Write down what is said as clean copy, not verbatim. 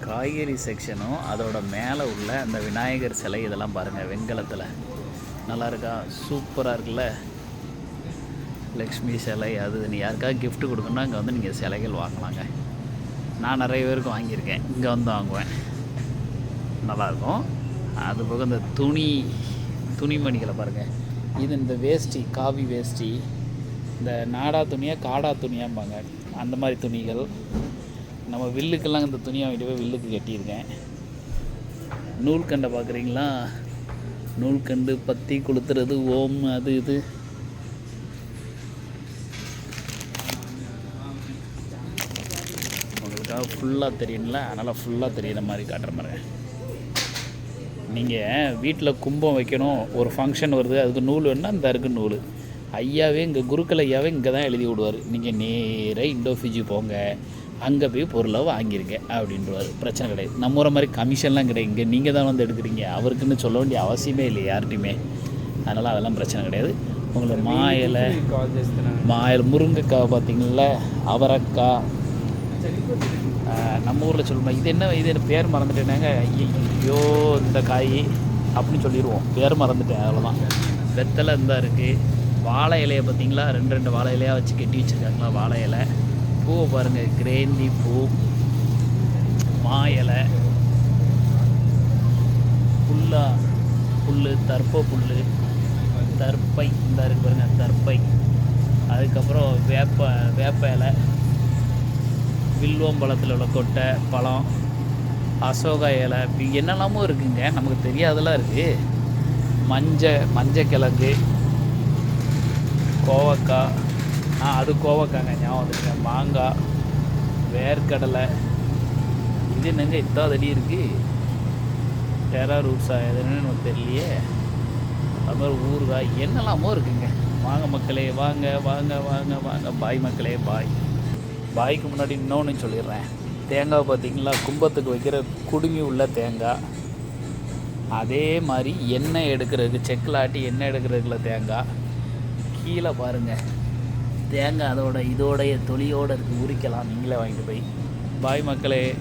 காய்கறி செக்ஷனும் அதோட மேலே உள்ள அந்த விநாயகர் சிலை இதெல்லாம் பாருங்கள், வெண்கலத்தில் நல்லா இருக்கா, சூப்பராக இருக்குல்ல. லக்ஷ்மி சிலை அது நீ யாருக்காவது gift கொடுக்கணுன்னா இங்கே வந்து நீங்கள் சிலைகள் வாங்கலாங்க. நான் நிறைய பேருக்கு வாங்கியிருக்கேன், இங்கே வந்து வாங்குவேன், நல்லாயிருக்கும். அது போக இந்த துணிமணிகளை பாருங்கள். இது இந்த வேஷ்டி, காவி வேஷ்டி, இந்த நாடா துணியாக காடா துணியாம்பாங்க, அந்த மாதிரி துணிகள். நம்ம வில்லுக்கெல்லாம் இந்த துணியை வாங்கிட்டு போய் வில்லுக்கு கட்டியிருக்கேன். நூல்கண்டை பார்க்குறீங்களா, நூல்கண்டு, பத்தி கொளுத்துறது, ஓம், அது இது. உங்களுக்காக ஃபுல்லாக தெரியுங்களா, அதனால் ஃபுல்லாக தெரியுற மாதிரி காட்டுற மாதிரி. நீங்கள் வீட்டில் கும்பம் வைக்கணும், ஒரு ஃபங்க்ஷன் வருது, அதுக்கு நூல் வேணுன்னா இந்த இருக்குது நூல். ஐயாவே இங்கே குருக்கள் ஐயாவே இங்கே தான் எழுதி விடுவார். நீங்கள் நேராக இண்டோ ஃபிஜி போங்க, அங்கே போய் பொருளை வாங்கிருங்க அப்படின்றவார். பிரச்சனை கிடையாது. நம்ம ஊரை மாதிரி கமிஷன்லாம் கிடையாது. இங்கே நீங்கள் தான் வந்து எடுக்கிறீங்க, அவருக்குன்னு சொல்ல வேண்டிய அவசியமே இல்லை யார்கிட்டையுமே. அதனால் அதெல்லாம் பிரச்சனை கிடையாது. உங்களை மாயிலை முருங்கைக்காய் பார்த்தீங்களா, அவரைக்காய், நம்ம ஊரில் சொல்லணும். இது பேர் மறந்துட்டேனாங்க, ஐயோ இந்த காய் அப்படின்னு சொல்லிடுவோம், பேர் மறந்துட்டேன், அவ்வளோதான். வெத்தலை இருந்தால் இருக்குது. வாழை இலையை பார்த்தீங்களா, ரெண்டு வாழை இலையாக வச்சு கட்டி வச்சுருக்காங்களா வாழை இலை. பூவை பாருங்கள், கிரேந்தி பூ, மா இலை, புல், தர்ப்பை இந்த இருக்கு பாருங்கள், தர்ப்பை. அதுக்கப்புறம் வேப்ப இலை, வில்வம்பழத்தில் உள்ள கொட்டை, பழம், அசோகா இலை, என்னெல்லாமோ இருக்குங்க, நமக்கு தெரியாதெல்லாம் இருக்குது. மஞ்சக்கிழங்கு, கோவக்காய், அது கோவக்காங்க ஞாபகம் வந்துருங்க, மாங்காய், வேர்க்கடலை. இது என்னங்க இத்தாதடி இருக்குது, டெரா ரூட்ஸா எதுன்னு நமக்கு தெரியலையே. அது மாதிரி ஊறுகாய், என்னெல்லாமோ இருக்குங்க. வாங்க மக்களே, வாங்க வாங்க வாங்க வாங்க. பாய் மக்களே, பாய்க்கு முன்னாடி இன்னொன்று சொல்லிடுறேன். தேங்காய் பார்த்திங்களா, கும்பத்துக்கு வைக்கிற குடுமி உள்ள தேங்காய். அதே மாதிரி எண்ணெய் எடுக்கிறதுக்கு, செக்கில் ஆட்டி எண்ணெய் எடுக்கிறதுக்குள்ள தேங்காய். கீழே பாருங்கள், தேங்காய் இதோடைய தொலியோடு இருக்குது, உரிக்கலாம், நீங்களே வாங்கிட்டு போய். பாய் மக்களே.